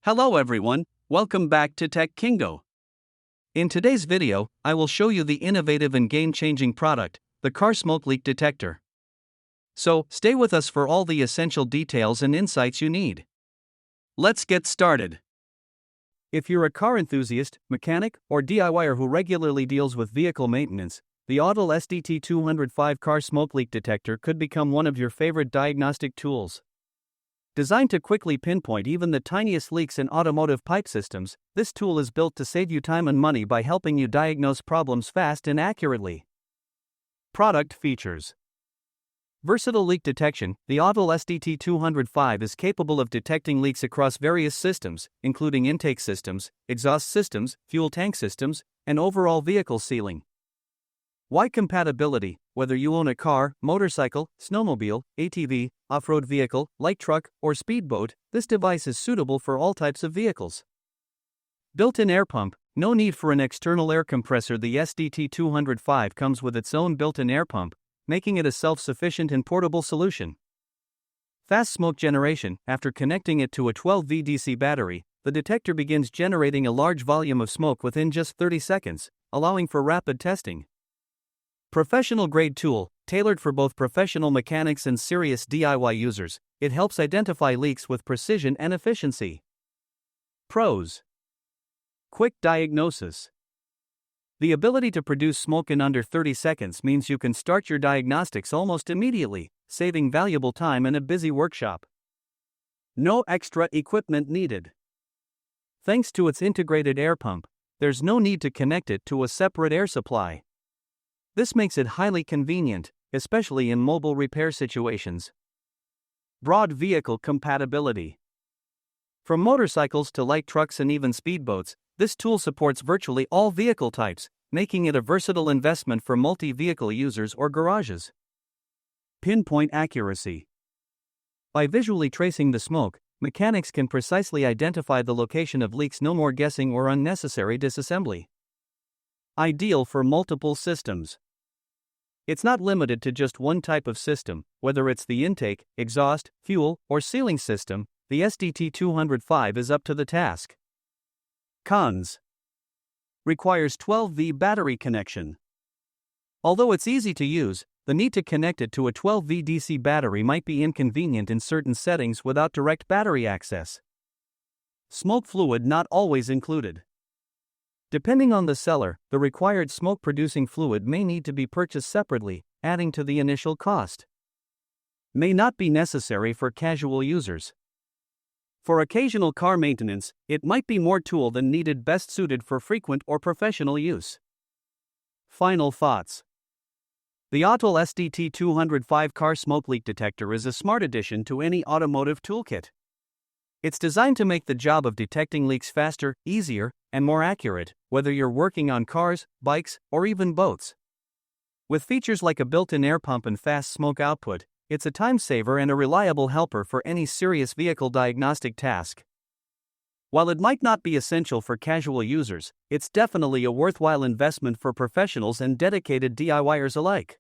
Hello everyone, welcome back to Tech Kingo. In today's video, I will show you the innovative and game-changing product, the Car Smoke Leak Detector. So, stay with us for all the essential details and insights you need. Let's get started. If you're a car enthusiast, mechanic, or DIYer who regularly deals with vehicle maintenance, the Autel SDT205 Car Smoke Leak Detector could become one of your favorite diagnostic tools. Designed to quickly pinpoint even the tiniest leaks in automotive pipe systems, this tool is built to save you time and money by helping you diagnose problems fast and accurately. Product features: versatile leak detection. The Autel SDT205 is capable of detecting leaks across various systems, including intake systems, exhaust systems, fuel tank systems, and overall vehicle sealing. Wide compatibility. Whether you own a car, motorcycle, snowmobile, ATV, off-road vehicle, light truck, or speedboat, this device is suitable for all types of vehicles. Built-in air pump. No need for an external air compressor. The SDT205 comes with its own built-in air pump, making it a self-sufficient and portable solution. Fast smoke generation. After connecting it to a 12V DC battery, the detector begins generating a large volume of smoke within just 30 seconds, allowing for rapid testing. Professional-grade tool, tailored for both professional mechanics and serious DIY users, it helps identify leaks with precision and efficiency. Pros: quick diagnosis. The ability to produce smoke in under 30 seconds means you can start your diagnostics almost immediately, saving valuable time in a busy workshop. No extra equipment needed. Thanks to its integrated air pump, there's no need to connect it to a separate air supply. This makes it highly convenient, especially in mobile repair situations. Broad vehicle compatibility. From motorcycles to light trucks and even speedboats, this tool supports virtually all vehicle types, making it a versatile investment for multi-vehicle users or garages. Pinpoint accuracy. By visually tracing the smoke, mechanics can precisely identify the location of leaks. No more guessing or unnecessary disassembly. Ideal for multiple systems. It's not limited to just one type of system, whether it's the intake, exhaust, fuel, or sealing system, the SDT205 is up to the task. Cons: requires 12V battery connection. Although it's easy to use, the need to connect it to a 12V DC battery might be inconvenient in certain settings without direct battery access. Smoke fluid not always included. Depending on the seller, the required smoke-producing fluid may need to be purchased separately, adding to the initial cost. May not be necessary for casual users. For occasional car maintenance, it might be more tool than needed, best suited for frequent or professional use. Final thoughts. The Autel SDT205 Car Smoke Leak Detector is a smart addition to any automotive toolkit. It's designed to make the job of detecting leaks faster, easier, and more accurate, whether you're working on cars, bikes, or even boats. With features like a built-in air pump and fast smoke output, it's a time saver and a reliable helper for any serious vehicle diagnostic task. While it might not be essential for casual users, it's definitely a worthwhile investment for professionals and dedicated DIYers alike.